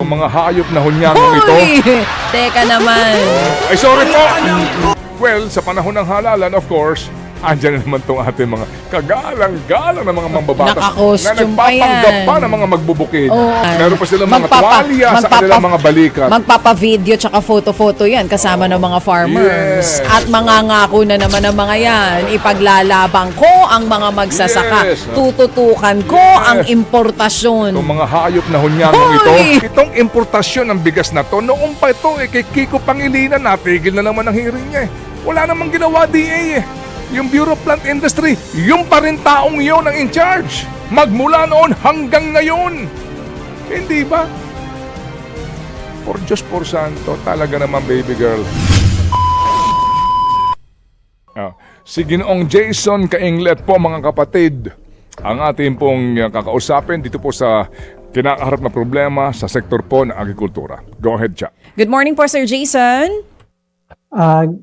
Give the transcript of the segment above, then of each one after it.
mga hayop na hunyangong ito. Hoy! Teka naman. Ay, sorry po! Well, sa panahon ng halalan, of course, andyan na naman itong ating mga kagalang-galang na mga mambabatas na Naka-costume pa nagpapanggap yan. pa ng mga magbubukid. Oo. Meron pa silang mga tuwalya sa kanilang mga balikat. Magpapa-video tsaka photo-photo yan kasama ng mga farmers. Yes. At mangangako na naman ng mga yan. Ipaglalabang ko ang mga magsasaka. Yes. Tututukan ko ang importasyon. Itong mga hayop na hunyangong ito. Hoy! Itong importasyon ng bigas na to, noong pa ito, kay Kiko Pangilinan, natigil na naman ang hearing niya. Wala namang ginawa DA eh. Yung Bureau of Plant Industry, yung pa rin taong yun ang in charge. Magmula noon hanggang ngayon. Hindi ba? For Diyos por Santo, talaga naman baby girl. Si Ginoong Jason Kainglet po mga kapatid, ang ating pong kakausapin dito po sa kinakaharap na problema sa sektor po ng agrikultura. Go ahead, Cha. Good morning po, Sir Jason.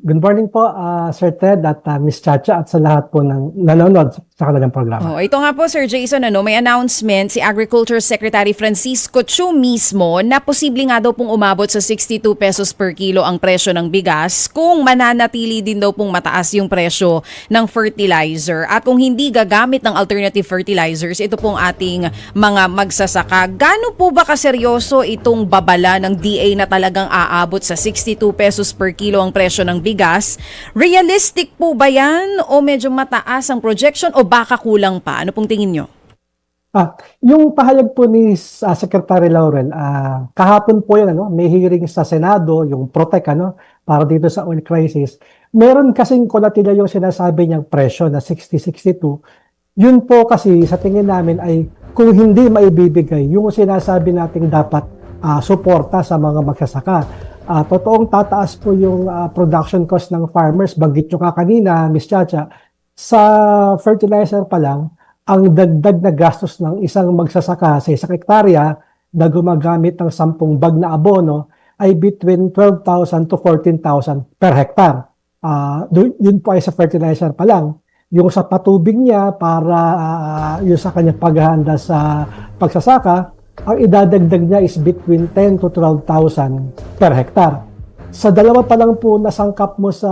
Good morning po, Sir Ted at Miss Chacha at sa lahat po ng nanonood sa kanilang programa. Oh, ito nga po, Sir Jason, may announcement si Agriculture Secretary Francisco Chu mismo na posible nga daw pong umabot sa 62 pesos per kilo ang presyo ng bigas kung mananatili din daw pong mataas yung presyo ng fertilizer. At kung hindi gagamit ng alternative fertilizers, ito pong ating mga magsasaka. Gaano po ba kaseryoso itong babala ng DA na talagang aabot sa 62 pesos per kilo ang presyo ng bigas? Realistic po ba yan o medyo mataas ang projection o baka kulang pa? Ano pong tingin nyo? Yung pahayag po ni Secretary Laurel, kahapon po yan, may hearing sa Senado, yung Protect, para dito sa oil crisis. Meron kasing kulatila yung sinasabi niyang presyo na 60-62. Yun po kasi sa tingin namin ay kung hindi maibibigay yung sinasabi nating dapat suporta sa mga magsasaka. Totoong tataas po yung production cost ng farmers. Banggit nyo ka kanina, Miss Chacha, sa fertilizer pa lang, ang dagdag na gastos ng isang magsasaka sa isang hektarya na gumagamit ng 10 bag na abono ay between 12,000 to 14,000 per hektar. Yun po ay sa fertilizer pa lang. Yung sa patubig niya para yung sa kanyang paghahanda sa pagsasaka, ang idadagdag niya is between 10 to 12,000 per hektar. Sa dalawa pa lang po nasangkap mo sa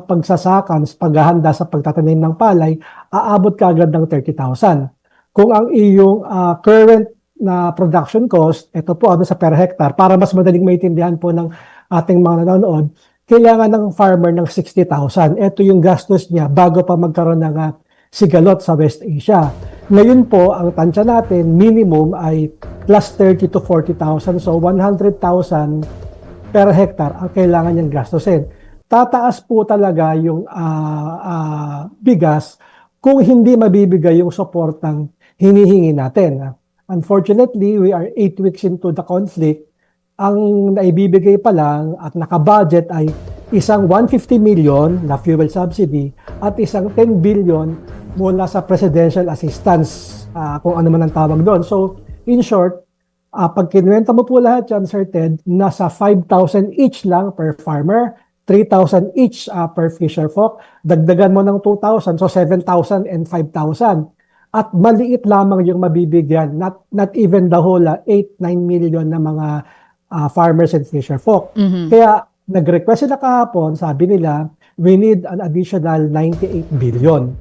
pagsasakan, sa paghahanda sa pagtatanim ng palay, aabot ka agad ng 30,000. Kung ang iyong current na production cost, ito po sa per hectare, para mas madaling maintindihan po ng ating mga nanonood, kailangan ng farmer ng 60,000. Ito yung gastos niya bago pa magkaroon ng sigalot sa West Asia. Ngayon po, ang tansya natin, minimum ay plus 30 to 40,000. So, 100,000 per hectare ang kailangan niyang gastusin. Tataas po talaga yung bigas kung hindi mabibigay yung suportang hinihingi natin. Unfortunately, we are 8 weeks into the conflict. Ang naibibigay pa lang at nakabudget ay isang 150 million na fuel subsidy at isang 10 billion mula sa presidential assistance, kung ano man ang tawag doon. So, in short, pag kinuwenta mo po lahat yan, Sir Ted, nasa 5,000 each lang per farmer, 3,000 each per fisher folk, dagdagan mo ng 2,000, so 7,000 and 5,000. At maliit lamang yung mabibigyan, not even the whole 8-9 million na mga farmers and fisher folk. Mm-hmm. Kaya nag-request sila kahapon, sabi nila, we need an additional 98 billion.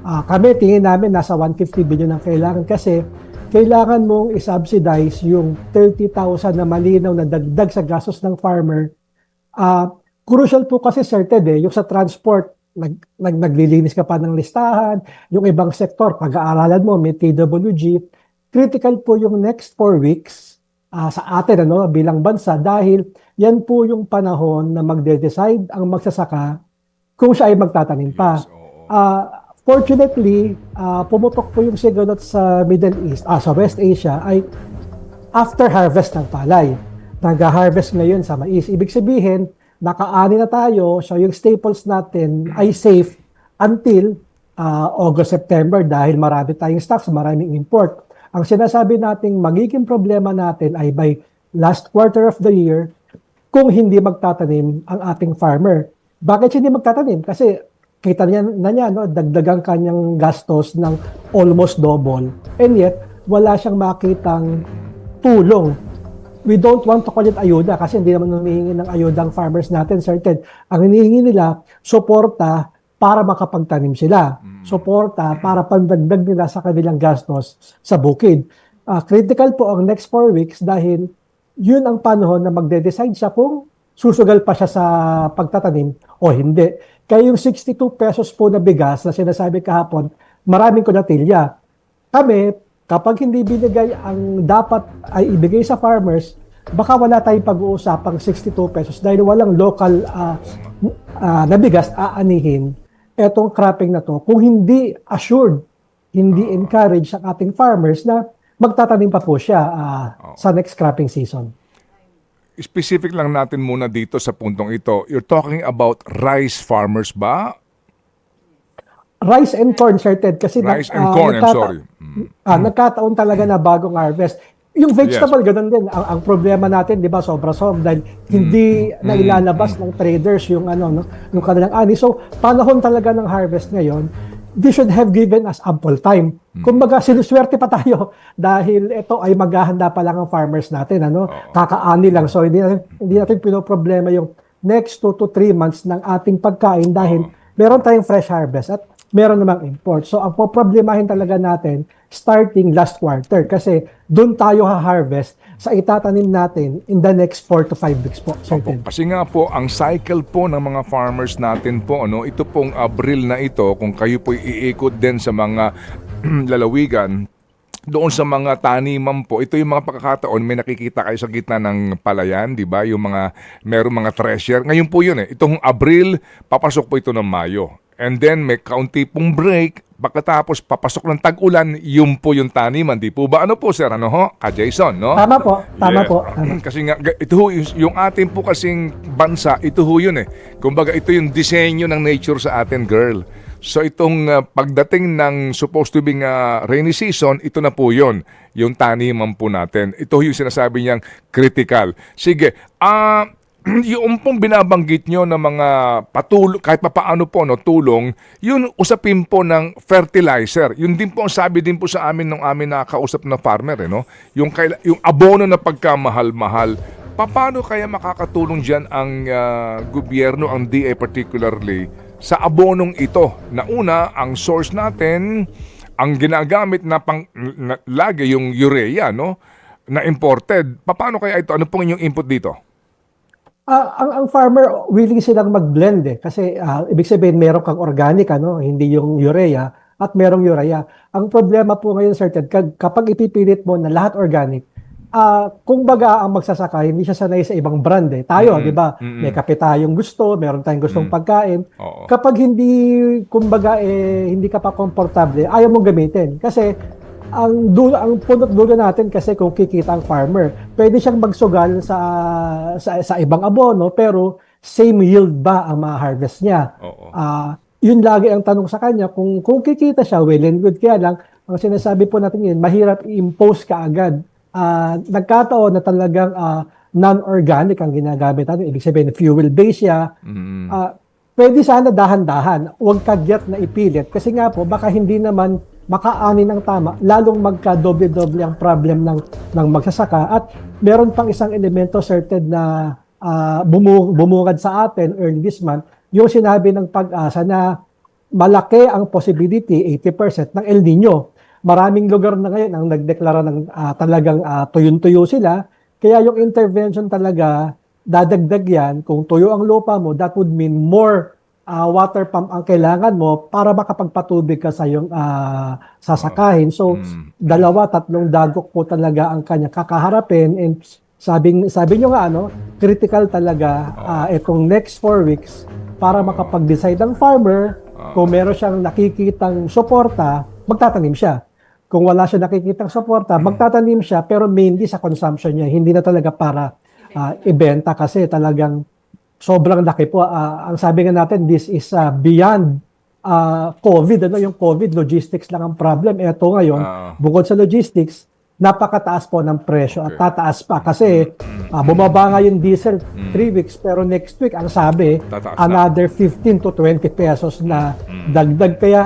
Kami, tingin namin, nasa 150 billion ang kailangan kasi kailangan mong i-subsidize yung 30,000 na malinaw na dagdag sa gastos ng farmer. Crucial po kasi, Sir Ted, yung sa transport, naglilinis ka pa ng listahan, yung ibang sektor, pag-aaralan mo, may TWG, critical po yung next 4 weeks sa atin bilang bansa dahil yan po yung panahon na magde-decide ang magsasaka kung siya ay magtatanim pa. Fortunately, pumutok po yung sigalot sa Middle East, sa West Asia, ay after harvest ng palay. Nag-harvest ngayon sa mais. Ibig sabihin, nakaani na tayo, so yung staples natin ay safe until August, September dahil marami tayong stocks, maraming import. Ang sinasabi nating magiging problema natin ay by last quarter of the year kung hindi magtatanim ang ating farmer. Bakit hindi magtatanim? Kasi kita niya, dagdagang kanyang gastos ng almost double. And yet, wala siyang makitang tulong we don't want to call it ayuda kasi hindi naman humihingi ng ayuda ang farmers natin, Sir Ted. Ang hinihingi nila, suporta para makapagtanim sila. Suporta para pandagdag nila sa kanilang gastos sa bukid. Critical po ang next 4 weeks dahil yun ang panahon na magde-decide siya kung susugal pa siya sa pagtatanim o hindi. Kaya yung 62 pesos po na bigas na sinasabi kahapon, maraming kunatilya. Kami, kapag hindi binigay ang dapat ay ibigay sa farmers, baka wala tayong pag-uusapang 62 pesos dahil walang local na bigas aanihin etong cropping na to. Kung hindi assured, hindi encourage ang ating farmers na magtatanim pa po siya sa next cropping season. Specific lang natin muna dito sa puntong ito. You're talking about rice farmers ba? Rice and corn, Sir Ted, kasi Rice and corn, I'm sorry. nagkataon talaga na bagong harvest. Yung vegetable, ganun din. Ang problema natin, di ba, sobra-sobra dahil hindi na ilalabas ng traders yung yung kanilang ani. So, panahon talaga ng harvest ngayon, they should have given us ample time. Kumbaga, sinuswerte pa tayo dahil ito ay maghahanda pa lang ang farmers natin, kakaani lang. So, hindi natin pinoproblema yung next 2 to 3 months ng ating pagkain dahil meron tayong fresh harvest at meron namang import. So, ang poproblemahin talaga natin starting last quarter kasi doon tayo ha-harvest sa itatanim natin in the next 4 to 5 weeks po. Kasi nga po, ang cycle po ng mga farmers natin po, ito pong Abril na ito, kung kayo po iikot din sa mga lalawigan, doon sa mga taniman po, ito yung mga pagkakataon, may nakikita kayo sa gitna ng palayan, di ba? Yung merong mga thresher. Ngayon po yun Itong Abril, papasok po ito ng Mayo. And then may kaunti pong break, pagkatapos papasok ng tag-ulan, yun po yung taniman. Di po ba? Ano po, sir? Ka-Jason, no? Tama po. Tama po. Kasi nga, ito yung ating po kasing bansa, ito yun Kumbaga, ito yung disenyo ng nature sa atin, girl. So itong pagdating ng supposed to be rainy season, ito na po yun, yung taniman po natin. Ito yung sinasabi niyang critical. Sige, yung pong binabanggit nyo ng mga kahit papaano po, tulong, yun usapin po ng fertilizer. Yun din po ang sabi din po sa amin nung amin nakakausap na farmer, yung abono na pagkamahal-mahal. Paano kaya makakatulong dyan ang gobyerno, ang DA particularly, sa abonong ito? Na una, ang source natin, ang ginagamit na lagi yung urea, na imported. Paano kaya ito? Ano pong inyong input dito? Ang farmer, willing silang mag-blend kasi ibig sabihin meron kang organic, hindi yung urea at merong urea. Ang problema po ngayon, Sir Ted, kapag ipipilit mo na lahat organic, kung baga ang magsasaka, hindi siya sanay sa ibang brand Tayo, di ba? May kape tayong gusto, meron tayong gustong pagkain. Kapag hindi, kumbaga, hindi ka pa komportable, ayaw mong gamitin. Kasi ang punot dulo natin kasi kung kikita ang farmer, pwede siyang magsugal sa ibang abono pero same yield ba ang ma-harvest niya? Yun lagi ang tanong sa kanya kung kikita siya, well and good. Kaya lang, ang sinasabi po natin yun, mahirap i-impose ka agad. Nagkataon na talagang non-organic ang ginagamit natin. Ibig sabihin, fuel-based siya. Pwede sana dahan-dahan. Huwag kagyat na ipilit. Kasi nga po, baka hindi naman makaani ng tama, lalong magka-doble-doble ang problem ng magsasaka. At meron pang isang elemento, Sir Ted, na bumungad sa atin early this month, yung sinabi ng Pag-asa na malaki ang possibility, 80%, ng El Nino. Maraming lugar na ngayon ang nagdeklara ng talagang tuyong-tuyo sila. Kaya yung intervention talaga, dadagdag yan. Kung tuyo ang lupa mo, that would mean more water pump ang kailangan mo para makapagpatubig ka sa iyong sasakahin. So, 2-3 dagok po talaga ang kanya kakaharapin. And sabi nyo nga, critical talaga itong next 4 weeks para makapag-decide ang farmer. Kung meron siyang nakikitang suporta, magtatanim siya. Kung wala siya nakikitang suporta, magtatanim siya pero mainly sa consumption niya. Hindi na talaga para ibenta kasi talagang sobrang laki po. Ang sabi nga natin, this is beyond COVID. Yung COVID, logistics lang ang problem. Ito ngayon, bukod sa logistics, napakataas po ng presyo at tataas pa. Kasi bumaba nga yung diesel 3 weeks, pero next week, ang sabi, another 15 to 20 pesos na dagdag. Kaya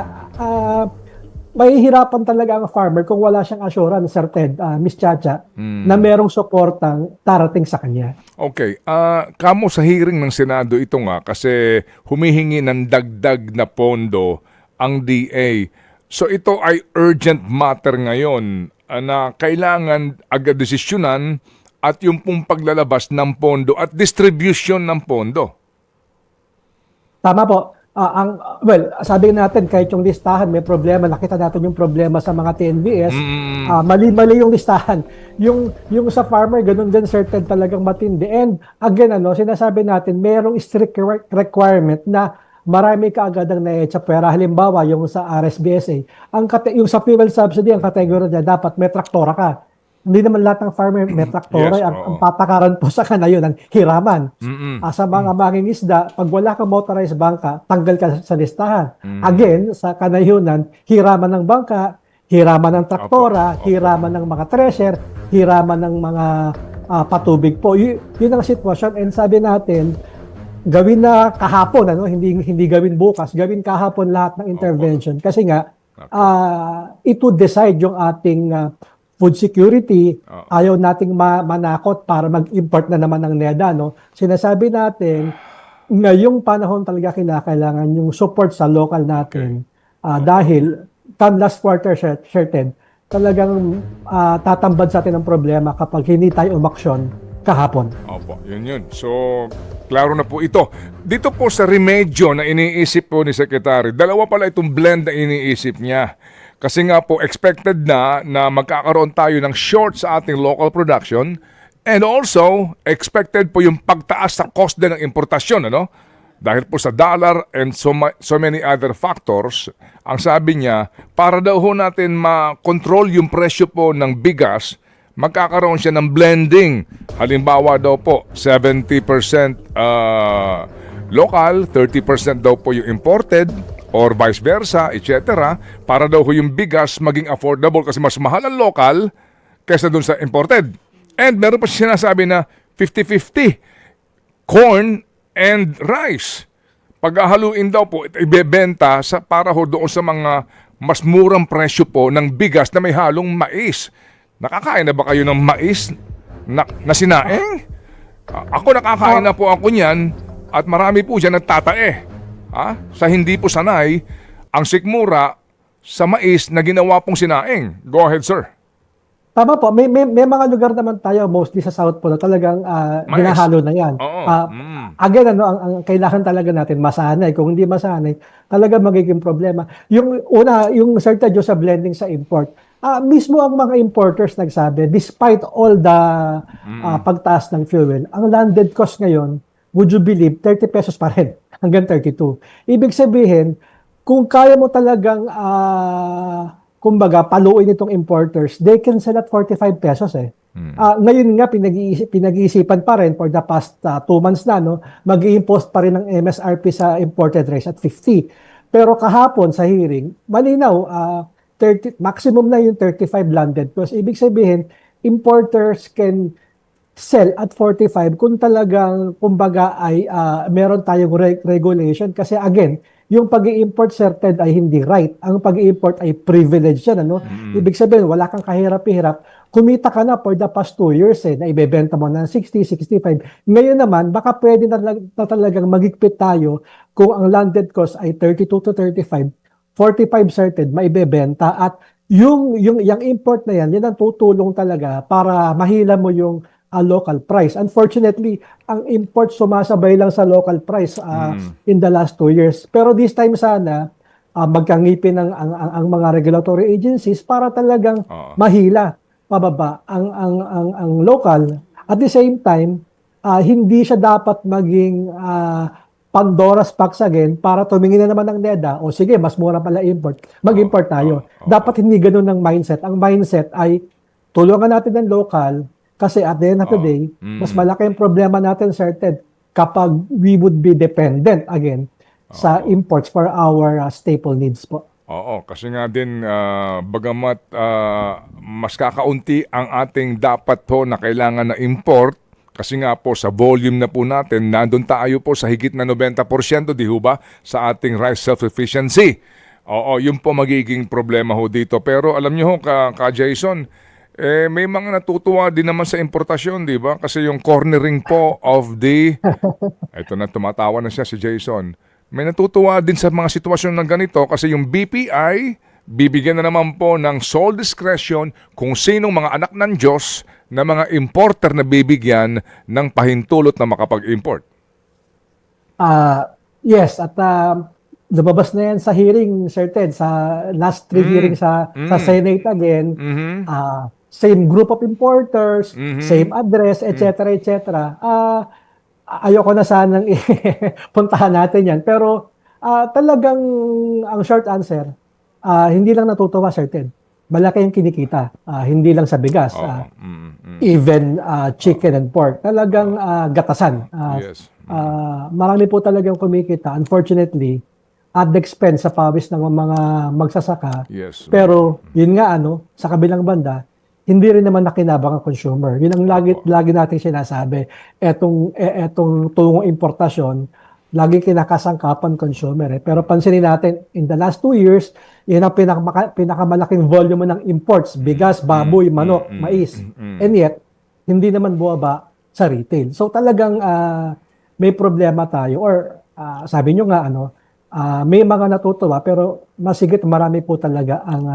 mahihirapan talaga ang farmer kung wala siyang assurance, Sir Ted, Miss Chacha, na merong suportang darating sa kanya. Okay, kamo sa hearing ng Senado ito nga kasi humihingi ng dagdag na pondo ang DA. So ito ay urgent matter ngayon na kailangan agad desisyonan at yung pong paglalabas ng pondo at distribution ng pondo. Tama po. Sabi natin, kahit yung listahan may problema, nakita natin yung problema sa mga TNVS, mali-mali yung listahan. Yung sa farmer, ganun din, certain talagang matindi. And again, sinasabi natin, merong strict requirement na marami ka agad ang naetsa pera. Halimbawa, yung sa RSBSA, yung sa fuel subsidy, ang kategorya niya, dapat may traktora ka. Hindi naman lahat ng farmer may traktora. Yes, ang patakaran po sa kanila yun, ang hiraman. Sa mga mangingisda, pag wala kang motorized bangka, tanggal ka sa listahan. Again, sa kanayunan, hiraman ng bangka, hiraman ng traktora, hiraman ng mga thresher, hiraman ng mga patubig po. Yun ang sitwasyon. And sabi natin, gawin na kahapon, hindi gawin bukas, gawin kahapon lahat ng intervention. Kasi nga, it would decide yung ating food security. Ayaw nating manakot para mag-import na naman ng NEDA. Sinasabi natin, ngayong panahon talaga kinakailangan yung support sa local natin. Dahil, come last quarter, certain, talagang tatambad sa atin ang problema kapag hindi tayo umaksyon kahapon. Opo, yun. So, klaro na po ito. Dito po sa remedyo na iniisip po ni Secretary, dalawa pala itong blend na iniisip niya. Kasi nga po, expected na magkakaroon tayo ng short sa ating local production and also, expected po yung pagtaas sa cost din ng importasyon, Dahil po sa dollar and so many other factors, ang sabi niya, para daw ho natin ma-control yung presyo po ng bigas, magkakaroon siya ng blending. Halimbawa daw po, 70% local, 30% daw po yung imported, or vice versa, etc. Para daw ho yung bigas maging affordable kasi mas mahal ang local kaysa dun sa imported. And meron pa siya sinasabi na 50-50 corn and rice. Paghahaluin daw po, ibebenta para ho doon sa mga mas murang presyo po ng bigas na may halong mais. Nakakain na ba kayo ng mais na sinaing? Ako nakakain na po ako niyan at marami po dyan nagtatae. Sa hindi po sanay, ang sikmura sa mais na ginawa pong sinaing. Go ahead, sir. Tama po. May mga lugar naman tayo, mostly sa South po, na talagang ginahalo na yan. Again, ang kailangan talaga natin masanay. Kung hindi masanay, talaga magiging problema. Yung certain sa blending sa import, mismo ang mga importers nagsabi, despite all the pagtaas ng fuel, ang landed cost ngayon, would you believe, 30 pesos pa rin, hanggang 32. Ibig sabihin, kung kaya mo talagang, kumbaga, paluin itong importers, they can sell at 45 pesos eh. Ngayon nga, pinag-iisipan pa rin for the past 2 months na, mag-i-impose pa rin ng MSRP sa imported rice at 50. Pero kahapon sa hearing, malinaw, maximum na yung 35 landed cost. Ibig sabihin, importers can sell at 45 kung talagang, kumbaga, ay meron tayong regulation. Kasi again, yung pag-i-import certain ay hindi right. Ang pag-i-import ay privilege yan. Ibig sabihin, wala kang kahirap-hirap. Kumita ka na for the past 2 years na ibebenta mo ng 60, 65. Ngayon naman, baka pwede na talagang magigpit tayo kung ang landed cost ay 32 to 35, 45 certain, maibebenta. At yung import na yan ang tutulong talaga para mahila mo yung local price. Unfortunately, ang import sumasabay lang sa local price in the last 2 years. Pero this time sana, magkangipin ang mga regulatory agencies para talagang mahila pababa ang local. At the same time, hindi siya dapat maging Pandora's box again para tumingin na naman ng NEDA. O sige, mas mura pala import. Mag-import tayo. Dapat hindi ganun ang mindset. Ang mindset ay tulungan natin ng local. Kasi at the end of the day, mas malaki ang problema natin, certain, kapag we would be dependent again sa imports for our staple needs po. Oo, kasi nga din, bagamat mas kakaunti ang ating dapat po na kailangan na import, kasi nga po sa volume na po natin, nandun tayo po sa higit na 90%, di ho ba, sa ating rice self-sufficiency. Oo, yun po magiging problema ho dito. Pero alam niyo ho, ka Jason, may mga natutuwa din naman sa importasyon, di ba? Kasi yung cornering po of the... Ito na, tumatawa na siya si Jason. May natutuwa din sa mga sitwasyon ng ganito kasi yung BPI, bibigyan na naman po ng sole discretion kung sinong mga anak ng Diyos na mga importer na bibigyan ng pahintulot na makapag-import. Yes, at lumabas na yan sa hearing, Sir Ted, sa last three hearing sa Senate again. Same group of importers, same address, etc. etc. Ayoko na sanang puntahan natin yan. Pero talagang ang short answer, hindi lang natutuwa, Sir Ted. Malaki yung kinikita. Hindi lang sa bigas. Even chicken and pork. Talagang gatasan. Yes. Marami po talagang kumikita. Unfortunately, at the expense sa pawis ng mga magsasaka. Yes. Pero yun nga sa kabilang banda, hindi rin naman nakinabang ang consumer. Yun ang lagi nating sinasabi. Etong tungong importasyon, lagi kinakasangkapan consumer. Pero pansinin natin, in the last 2 years, yan ang pinakamalaking volume ng imports. Bigas, baboy, manok, mais. And yet, hindi naman buwaba sa retail. So talagang may problema tayo. Or sabi nyo nga, may mga natutuwa, pero masigit marami po talaga ang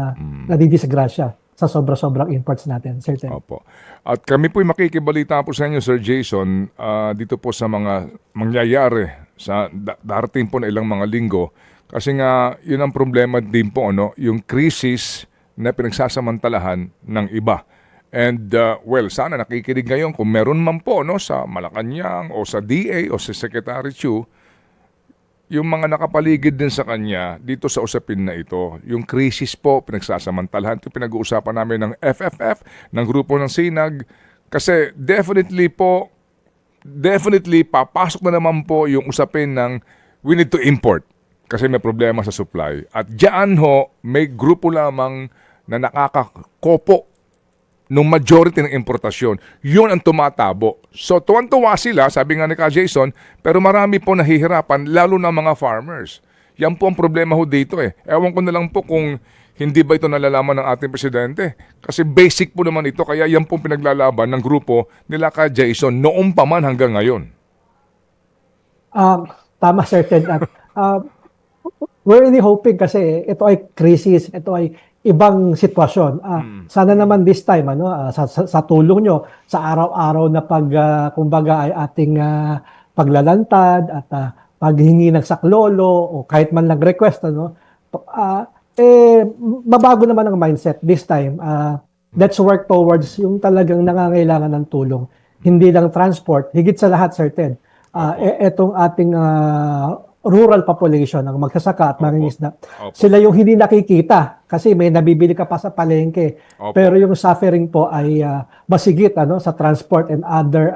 nadidisgrasya sa sobra-sobrang imports natin, Sir Ted. Opo. At kami po'y makikibalita po sa inyo, Sir Jason, dito po sa mga mangyayari sa darating po na ilang mga linggo. Kasi nga, yun ang problema din po, yung crisis na pinagsasamantalahan ng iba. And, sana nakikinig ngayon kung meron man po sa Malacanang o sa DA o sa Secretary Chu, yung mga nakapaligid din sa kanya dito sa usapin na ito, yung crisis po, pinagsasamantalahan. Ito pinag-uusapan namin ng FFF, ng grupo ng Sinag. Kasi definitely papasok na naman po yung usapin ng we need to import kasi may problema sa supply. At diyan may grupo lamang na nakakakopo nung majority ng importasyon. Yun ang tumatabo. So, tuwan-tuwa sila, sabi nga ni Ka Jason, pero marami po nahihirapan, lalo na mga farmers. Yan po ang problema dito Ewan ko na lang po kung hindi ba ito nalalaman ng ating presidente. Kasi basic po naman ito, kaya yan po pinaglalaban ng grupo nila Ka Jason noong pa man hanggang ngayon. Tama, Sir Ted. We're really hoping kasi ito ay crisis, ito ay ibang sitwasyon. Sana naman this time sa tulong nyo sa araw-araw na kumbaga ay ating paglalantad at paghingi ng saklolo o kahit man lang request mabago naman ang mindset this time. Let's work towards yung talagang nangangailangan ng tulong. Hindi lang transport, higit sa lahat, Sir Ted. Etong ating rural population, ang magsasaka at mangingisda. Sila yung hindi nakikita kasi may nabibili ka pa sa palengke. Pero yung suffering po ay masigit sa transport and other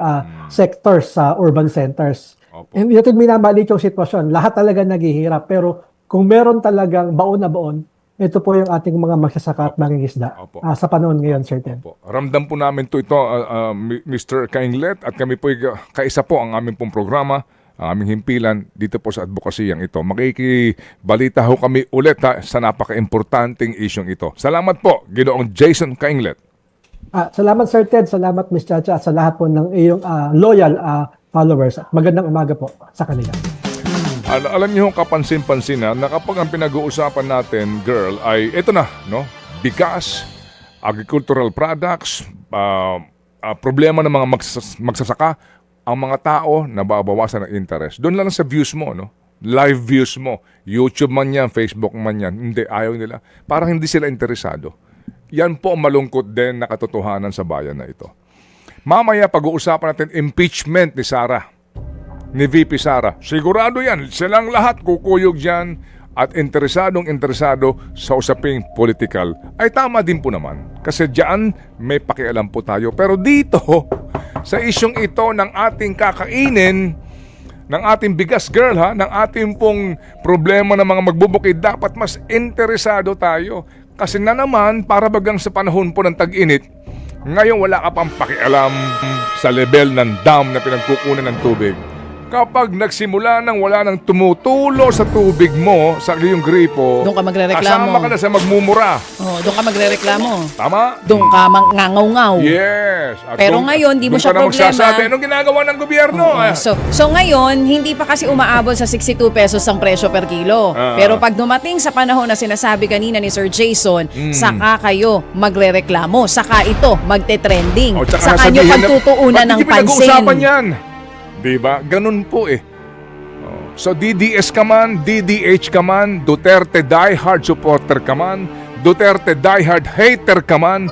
sectors sa urban centers. And yun minamaliit yung sitwasyon. Lahat talaga naghihirap. Pero kung meron talagang baon na baon, ito po yung ating mga magsasaka at mangingisda sa panahon ngayon, Sir Ted. Ramdam po namin ito, Mr. Kainglet, at kami po kaisa po ang aming pong programa, ang aming himpilan dito po sa advokasiyang ito. Makikibalita ho kami ulit sa napaka-importanting isyong ito. Salamat po, Ginoong Jason Kainglet. Salamat, Sir Ted. Salamat, Ms. Chacha, at sa lahat po ng iyong loyal followers. At magandang umaga po sa kanila. Alam niyo kapansin-pansin na kapag ang pinag-uusapan natin, girl, ay ito na, bigas, agricultural products, problema ng mga magsasaka, ang mga tao nababawasan ng interest. Doon lang sa views mo, live views mo, YouTube man yan, Facebook man yan, hindi, ayaw nila. Parang hindi sila interesado. Yan po ang malungkot din na katotohanan sa bayan na ito. Mamaya pag-uusapan natin impeachment ni Sara, ni VP Sara. Sigurado yan, silang lahat kukuyog dyan at interesado sa usaping political. Ay tama din po naman. Kasi dyan may pakialam po tayo. Pero dito, sa isyong ito ng ating kakainin, ng ating bigas, girl, ng ating pong problema ng mga magbubukid, dapat mas interesado tayo. Kasi na naman, para bagang sa panahon po ng tag-init, ngayon wala ka pang pakialam sa level ng dam na pinagkukunan ng tubig. Kapag nagsimula nang wala nang tumutulo sa tubig mo sa iyong gripo, Doon ka magrereklamo. kasama ka na sa magmumura. Oh, doon ka magrereklamo. Tama? Doon ka ngangaw-ngaw. Yes. At Pero ngayon, di mo doon siya ka na problema. magsasabi, anong ginagawa ng gobyerno? Oo. So ngayon, hindi pa kasi umaabot sa 62 pesos ang presyo per kilo. Ah. Pero pag dumating sa panahon na sinasabi kanina ni Sir Jason, saka kayo magrereklamo, saka ito magte-trending, O, tsaka saka nyo sasabihin na, pagtutuunan ba't ng hindi pinag-uusapan pansin. yan? Diba? Ganun po eh. So DDS ka man, DDH ka man, Duterte diehard supporter ka man, Duterte diehard hater ka man.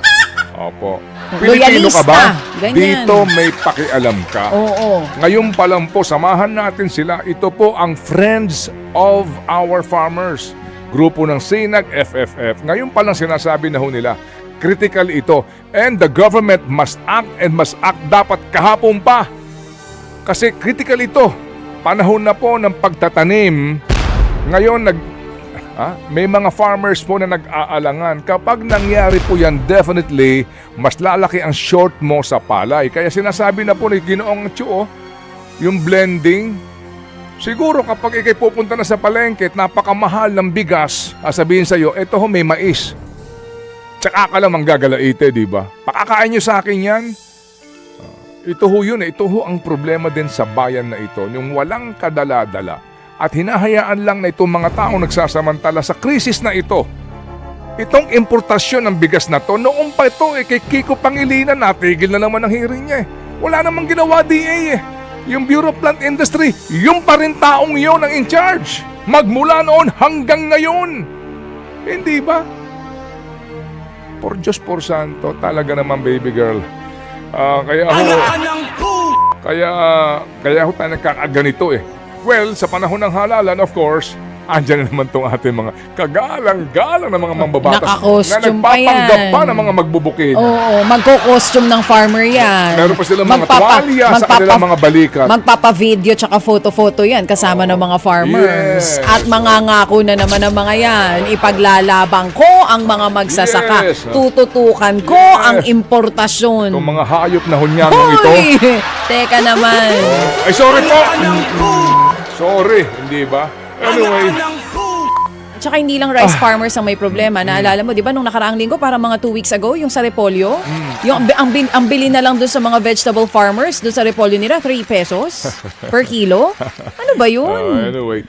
Opo. Pilipino ka ba? Loyalista. Ganyan. Dito may pakialam ka. Oo. Ngayon pa lang po, samahan natin sila. Ito po ang Friends of Our Farmers. Grupo ng SINAG, FFF. Ngayon pa lang sinasabi na ho nila, critical ito. And the government must act and must act dapat kahapon pa. Kasi critical ito. Panahon na po ng pagtatanim. Ngayon, may mga farmers po na nag-aalangan. Kapag nangyari po yan, definitely, mas lalaki ang short mo sa palay. Kaya sinasabi na po ni Ginoong Chu, yung blending, siguro kapag ikay pupunta na sa palengke at napakamahal ng bigas, sabihin sa'yo, eto ho, may mais. Tsaka ka lang manggagalaite, di ba? Pakakain nyo sa akin yan. Ito ho yun, ito ho ang problema din sa bayan na ito, yung walang kadala-dala at hinahayaan lang na itong mga taong nagsasamantala sa krisis na ito. Itong importasyon ng bigas na to, noong pa ito kay Kiko Pangilinan, natigil na naman ang hearing niya. Wala namang ginawa DA eh. Yung Bureau of Plant Industry, yung pa rin taong yun ang in charge. Magmula noon hanggang ngayon. Hindi ba? Por Diyos por Santo, talaga naman baby girl. Kaya ho tayo nagkakaganito eh. Well, sa panahon ng halalan, of course, andyan na naman itong ating mga kagalang-galang na mga mambabatas Naka-costume na pa nagpapanggap yan. pa ng mga magbubukid. Oo, magko-costume ng farmer yan. Meron pa silang mga tuwalya sa kanilang mga balikat. Magpapa-video tsaka photo-photo yan kasama ng mga farmers. Yes. At mangangako na naman ng mga yan. Ipaglalabang ko ang mga magsasaka. Yes. Tututukan ko Yes. ang importasyon. Itong mga hayop na hunyangang ito. Hoy! Teka naman. Ay, sorry po! Sorry, hindi ba? Anyway, Tsaka hindi lang rice farmers ang may problema. Naalala mo, di ba, nung nakaraang linggo, parang mga 2 weeks ago, yung sa Repolyo, yung ang bili na lang doon sa mga vegetable farmers, doon sa Repolyo nila, 3 pesos per kilo. Ano ba yun? anyway.